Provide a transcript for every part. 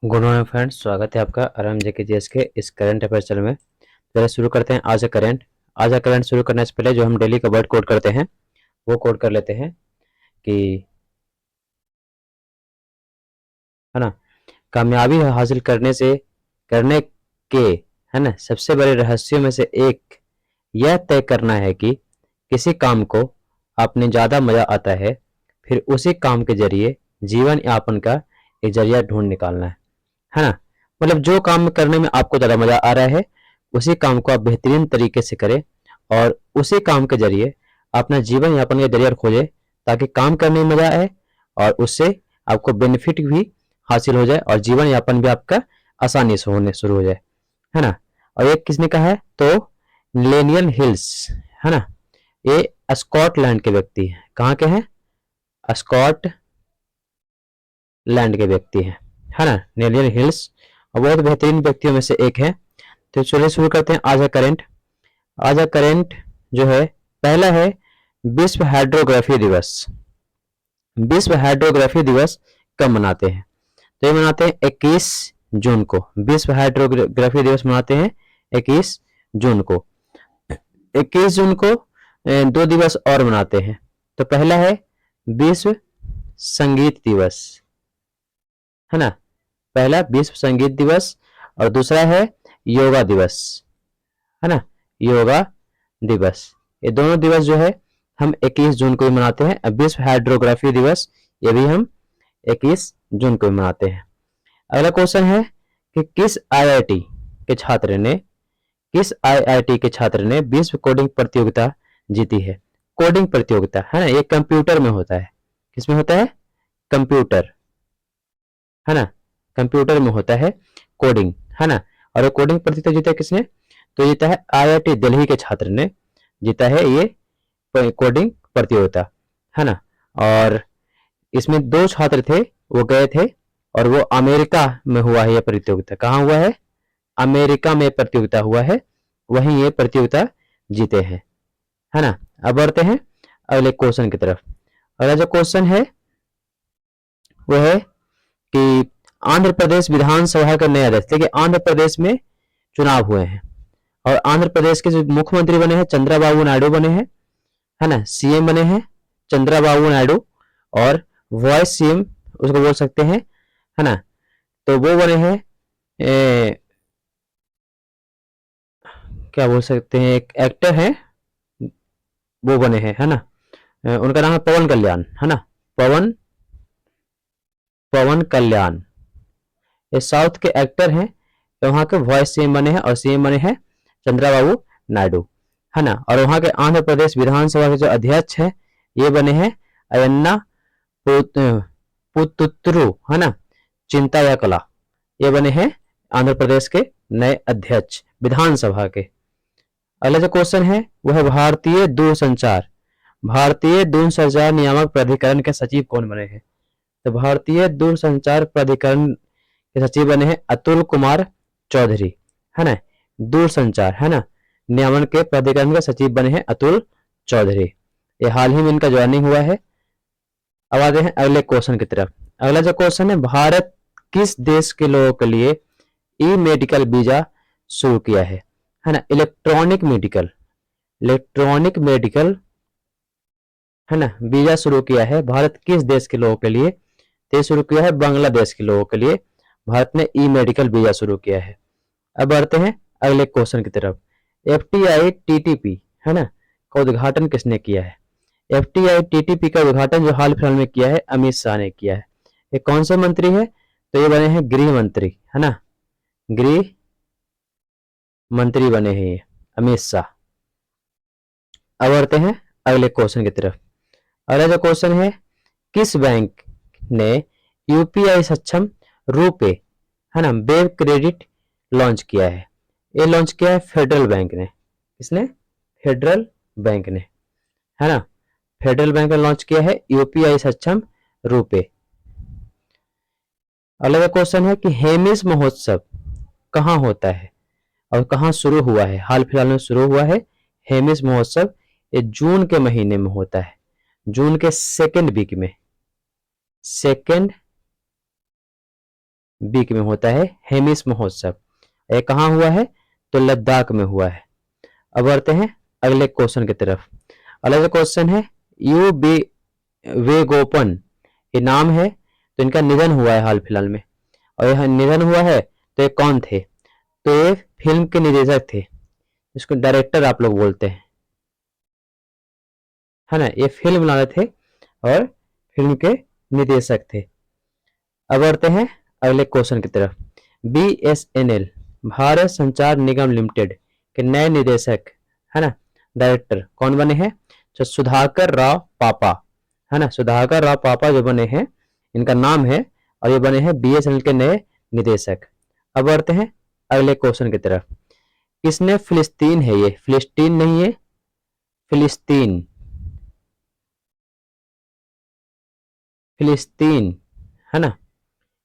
Good morning friends, स्वागत है आपका आराम जेके जीएस के इस करंट अफेयर चैनल में। चलिए शुरू करते हैं आज का करंट। आज का करंट शुरू करने से पहले जो हम डेली का वर्ड कोड करते हैं वो कोड कर लेते हैं कि, है ना, कामयाबी हासिल करने के, है ना, सबसे बड़े रहस्यों में से एक यह तय करना है कि किसी काम को आपने ज़्यादा मज़ा आता है, फिर उसी काम के जरिए जीवन यापन का एक जरिया ढूंढ निकालना है ना। मतलब जो काम करने में आपको ज़्यादा मज़ा आ रहा है उसी काम को आप बेहतरीन तरीके से करें और उसी काम के जरिए अपना जीवन यापन का जरिया खोजें, ताकि काम करने में मज़ा आए और उससे आपको बेनिफिट भी हासिल हो जाए और जीवन यापन भी आपका आसानी से होने शुरू हो जाए, है ना। और एक किसने कहा है तो लेनियल हिल्स, है ना, ये स्कॉटलैंड के व्यक्ति हैं। कहाँ के हैं? स्कॉटलैंड के व्यक्ति हैं, है ना, लेनियल हिल्स, और बहुत बेहतरीन व्यक्तियों में से एक है। तो चलिए शुरू करते हैं आज का करेंट। आज का करेंट जो है, पहला है विश्व हाइड्रोग्राफी दिवस। विश्व हाइड्रोग्राफी दिवस कब मनाते हैं? तो ये मनाते हैं 21 जून को। विश्व हाइड्रोग्राफी दिवस मनाते हैं 21 जून को। 21 जून को दो दिवस और मनाते हैं। तो पहला है विश्व संगीत दिवस, है ना, पहला विश्व संगीत दिवस, और दूसरा है योगा दिवस, है ना, योगा दिवस। ये दोनों दिवस जो है हम 21 जून को ही मनाते हैं। अब विश्व हाइड्रोग्राफी दिवस ये भी हम 21 जून को ही मनाते हैं। अगला क्वेश्चन है कि किस आईआईटी के छात्र ने विश्व कोडिंग प्रतियोगिता जीती है? कोडिंग प्रतियोगिता, है ना, ये कंप्यूटर में होता है। किसमें होता है? कंप्यूटर, है ना, कंप्यूटर में होता है कोडिंग, है ना। और ये कोडिंग प्रतियोगिता जीता किसने? तो जीता है आईआईटी दिल्ली के छात्र ने जीता है ये कोडिंग प्रतियोगिता, है ना। और इसमें दो छात्र थे, वो गए थे और वो अमेरिका में हुआ है। ये प्रतियोगिता कहाँ हुआ है? अमेरिका में प्रतियोगिता हुआ है, वहीं ये प्रतियोगिता जीते हैं, है ना। अब बढ़ते हैं अगले क्वेश्चन की तरफ। अगला जो क्वेश्चन है वो है कि आंध्र प्रदेश विधानसभा का नया अध्यक्ष, देखिए आंध्र प्रदेश में चुनाव हुए हैं और आंध्र प्रदेश के जो मुख्यमंत्री बने हैं चंद्रबाबू नायडू बने हैं, है ना, सीएम बने हैं चंद्रबाबू नायडू, और वॉइस सीएम उसको बोल सकते हैं, है ना। तो वो बने हैं क्या बोल सकते हैं, एक एक्टर है वो बने हैं, है ना। उनका नाम है पवन कल्याण, है ना, पवन पवन कल्याण। ये साउथ के एक्टर हैं, तो वहाँ के वॉइस सीएम बने हैं और सीएम बने हैं चंद्रबाबू नायडू, है ना। और वहाँ के आंध्र प्रदेश विधानसभा के जो अध्यक्ष हैं ये बने हैं अयन्ना पुतुत्रु, है ना, चिंतायाकला, ये बने हैं आंध्र प्रदेश के नए अध्यक्ष विधानसभा के। अगला जो क्वेश्चन है वो है भारतीय दूरसंचार नियामक प्राधिकरण के सचिव कौन बने हैं? तो भारतीय दूरसंचार प्राधिकरण के सचिव बने हैं अतुल कुमार चौधरी, है ना, दूरसंचार, है ना, नियामन के प्राधिकरण के सचिव बने हैं अतुल चौधरी। ये हाल ही में इनका ज्वाइनिंग हुआ है। अब आते हैं अगले क्वेश्चन की तरफ। अगला जो क्वेश्चन है, भारत किस देश के लोगों के लिए ई मेडिकल वीजा शुरू किया है ना, इलेक्ट्रॉनिक मेडिकल, है ना, वीजा शुरू किया है भारत किस देश के लोगों के लिए? तो शुरू किया है बांग्लादेश के लोगों के लिए भारत ने ई मेडिकल वीजा शुरू किया है। अब बढ़ते हैं अगले क्वेश्चन की तरफ। एफटीआई टीटीपी, है ना, का उद्घाटन किसने किया है? एफटीआई टीटीपी का उद्घाटन जो हाल फिलहाल में किया है अमित शाह ने किया है। ये कौन से मंत्री है? तो ये बने हैं गृह मंत्री, है ना, गृह मंत्री बने हैं ये अमित शाह। अब बढ़ते हैं अगले क्वेश्चन की तरफ। अगला जो क्वेश्चन है, किस बैंक ने यूपीआई सक्षम रुपे, है ना, वेब क्रेडिट लॉन्च किया है? ये लॉन्च किया है फेडरल बैंक ने। किसने? फेडरल बैंक ने, है ना, फेडरल बैंक ने लॉन्च किया है यूपीआई सक्षम रुपे। अगला क्वेश्चन है कि हेमिस महोत्सव कहाँ होता है और कहाँ शुरू हुआ है? हाल फिलहाल में शुरू हुआ है हेमिस महोत्सव, ये जून के महीने में होता है, जून के सेकेंड वीक में, सेकेंड वीक में होता है हेमिस महोत्सव। ये कहाँ हुआ है? तो लद्दाख में हुआ है। अब बढ़ते हैं अगले क्वेश्चन की तरफ। अगला क्वेश्चन है यू बी वेगोपन, ये नाम है, तो इनका निधन हुआ है हाल फिलहाल में। और यह निधन हुआ है तो ये कौन थे? तो ये फिल्म के निर्देशक थे, इसको डायरेक्टर आप लोग बोलते हैं, है ना। ये फिल्म बना रहे थे और फिल्म के निर्देशक थे। अब बढ़ते हैं अगले क्वेश्चन की तरफ। BSNL भारत संचार निगम लिमिटेड के नए निदेशक, है ना, डायरेक्टर कौन बने हैं? तो सुधाकर राव पापा, है ना, सुधाकर राव पापा जो बने हैं, इनका नाम है, और ये बने हैं BSNL के नए निदेशक। अब बढ़ते हैं अगले क्वेश्चन की तरफ। किसने फिलिस्तीन है, ये फिलिस्तीन नहीं है, फिलिस्तीन, फिलिस्तीन, है ना,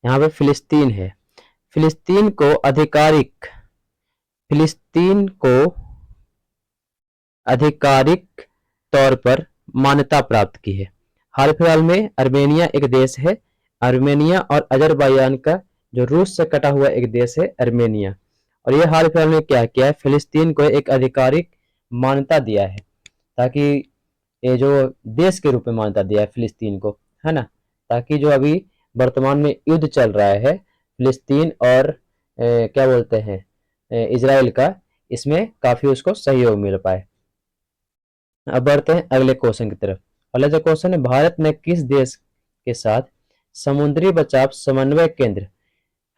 यहाँ पे फिलिस्तीन है। फिलिस्तीन को आधिकारिक, फिलिस्तीन को आधिकारिक तौर पर मान्यता प्राप्त की है। हाल फिलहाल में अर्मेनिया एक देश है, अर्मेनिया और अजरबैजान का जो रूस से कटा हुआ एक देश है अर्मेनिया, और ये हाल फिलहाल में क्या किया है, फिलिस्तीन को एक आधिकारिक मान्यता दिया है, ताकि ये जो देश के रूप में मान्यता दिया है फिलिस्तीन को, है ना, ताकि जो अभी वर्तमान में युद्ध चल रहा है फिलिस्तीन और क्या बोलते हैं इजराइल का, इसमें काफी उसको सहयोग मिल पाए। अब बढ़ते हैं अगले क्वेश्चन की तरफ। अगला जो क्वेश्चन है, भारत ने किस देश के साथ समुद्री बचाव समन्वय केंद्र,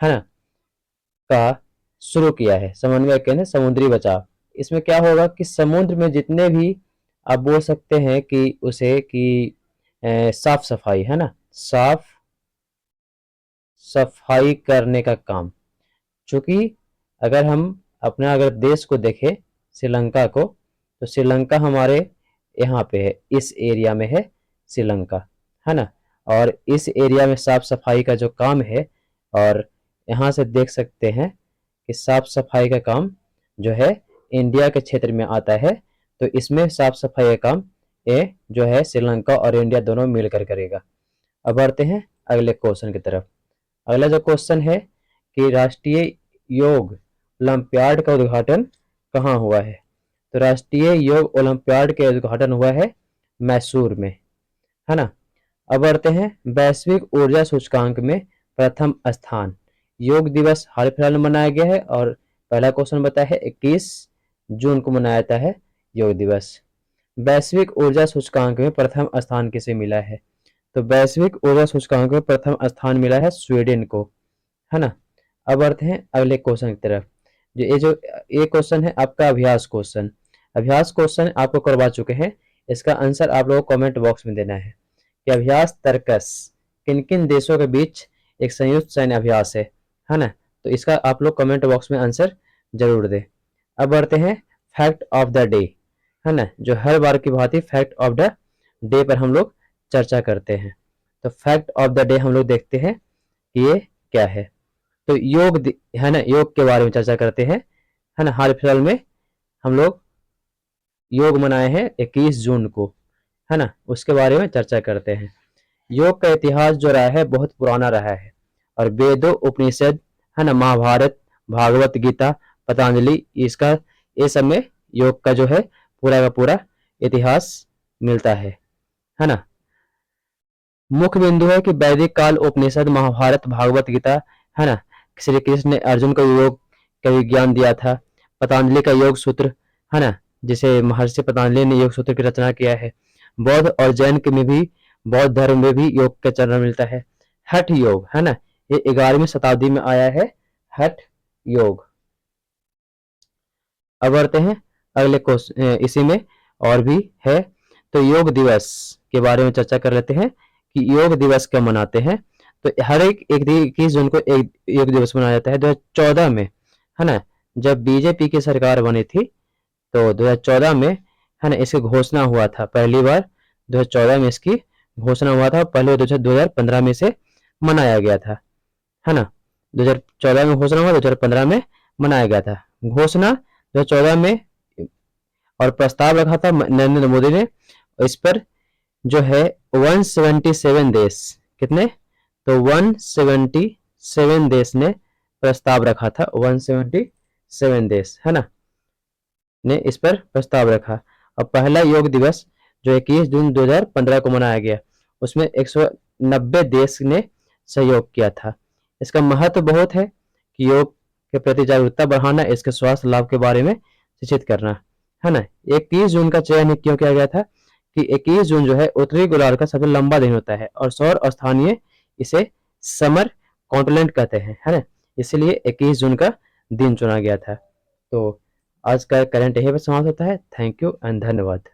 है ना, का शुरू किया है? समन्वय केंद्र समुद्री बचाव, इसमें क्या होगा कि समुद्र में जितने भी आप बोल सकते हैं कि उसे कि साफ सफाई, है ना, साफ सफाई करने का काम। चूंकि अगर हम अपना अगर देश को देखें श्रीलंका को, तो श्रीलंका हमारे यहाँ पे है, इस एरिया में है श्रीलंका, है ना, और इस एरिया में साफ सफाई का जो काम है, और यहाँ से देख सकते हैं कि साफ सफाई का काम जो है इंडिया के क्षेत्र में आता है, तो इसमें साफ सफाई का काम ये जो है श्रीलंका और इंडिया दोनों मिलकर करेगा। अब बढ़ते हैं अगले क्वेश्चन की तरफ। अगला जो क्वेश्चन है कि राष्ट्रीय योग ओलंपियाड का उद्घाटन कहाँ हुआ है? तो राष्ट्रीय योग ओलंपियाड के उद्घाटन हुआ है मैसूर में, है ना। अब बढ़ते हैं वैश्विक ऊर्जा सूचकांक में प्रथम स्थान। योग दिवस हाल फिलहाल में मनाया गया है, और पहला क्वेश्चन बताया है 21 जून को मनाया जाता है योग दिवस। वैश्विक ऊर्जा सूचकांक में प्रथम स्थान किसे मिला है? तो वैश्विक ऊर्जा सूचकांक में प्रथम स्थान मिला है स्वीडन को, है ना। अब बढ़ते हैं अगले क्वेश्चन की तरफ। जो ये क्वेश्चन है आपका अभ्यास क्वेश्चन। अभ्यास क्वेश्चन आपको करवा चुके हैं, इसका आंसर आप लोगों को कमेंट बॉक्स में देना है कि अभ्यास तर्कस किन किन देशों के बीच एक संयुक्त सैन्य अभ्यास है ना। तो इसका आप लोग कमेंट बॉक्स में आंसर जरूर दें। अब बढ़ते हैं फैक्ट ऑफ द डे, है ना, जो हर बार की भांति फैक्ट ऑफ द डे पर हम लोग चर्चा करते हैं। तो फैक्ट ऑफ द डे हम लोग देखते हैं कि ये क्या है। तो योग, है ना, योग के बारे में चर्चा करते हैं, है ना। हाल फिलहाल में हम लोग योग मनाए हैं 21 जून को, है ना, उसके बारे में चर्चा करते हैं। योग का इतिहास जो रहा है बहुत पुराना रहा है, और वेदों, उपनिषद, है ना, महाभारत, भागवत गीता, पतंजलि, इसका ये सब में योग का जो है पूरा का पूरा इतिहास मिलता है ना। मुख्य बिंदु है कि वैदिक काल, उपनिषद, महाभारत, भागवत गीता, है ना, श्री कृष्ण ने अर्जुन को योग का विज्ञान दिया था। पतंजलि का योग सूत्र, है ना, जिसे महर्षि पतंजलि ने योग सूत्र की रचना किया है। बौद्ध और जैन के में भी, बौद्ध धर्म में भी योग का चरण मिलता है। हठ योग, है ना, ये 11वीं शताब्दी में आया है हठ योग। अब बढ़ते हैं अगले क्वेश्चन, इसी में और भी है। तो योग दिवस के बारे में चर्चा कर लेते हैं कि योग दिवस कब मनाते हैं। तो हर एक 21 जून को एक योग दिवस मनाया जाता है। 2014 में, है ना, जब बीजेपी की सरकार बनी थी, तो 2014 में, है ना, इसकी घोषणा हुआ था पहली बार। 2014 में इसकी घोषणा हुआ था, पहले 2015 में से मनाया गया था, है ना। 2014 में घोषणा हुआ, 2015 में मनाया गया था। घोषणा 2014 में और प्रस्ताव रखा था नरेंद्र मोदी ने। इस पर जो है 177 देश, कितने? तो 177 देश ने प्रस्ताव रखा था, 177 देश, है ना, ने इस पर प्रस्ताव रखा। और पहला योग दिवस जो 21 जून 2015 को मनाया गया, उसमें 190 देश ने सहयोग किया था। इसका महत्व बहुत है कि योग के प्रति जागरूकता बढ़ाना, इसके स्वास्थ्य लाभ के बारे में शिक्षित करना, है ना। 21 जून का चयन क्यों किया गया था कि 21 जून जो है उत्तरी गोलार्ध का सबसे लंबा दिन होता है और सौर स्थानीय इसे समर कॉन्टिनेंट कहते हैं, है ना, इसलिए 21 जून का दिन चुना गया था। तो आज का करंट यहीं पर समाप्त होता है। थैंक यू एंड धन्यवाद।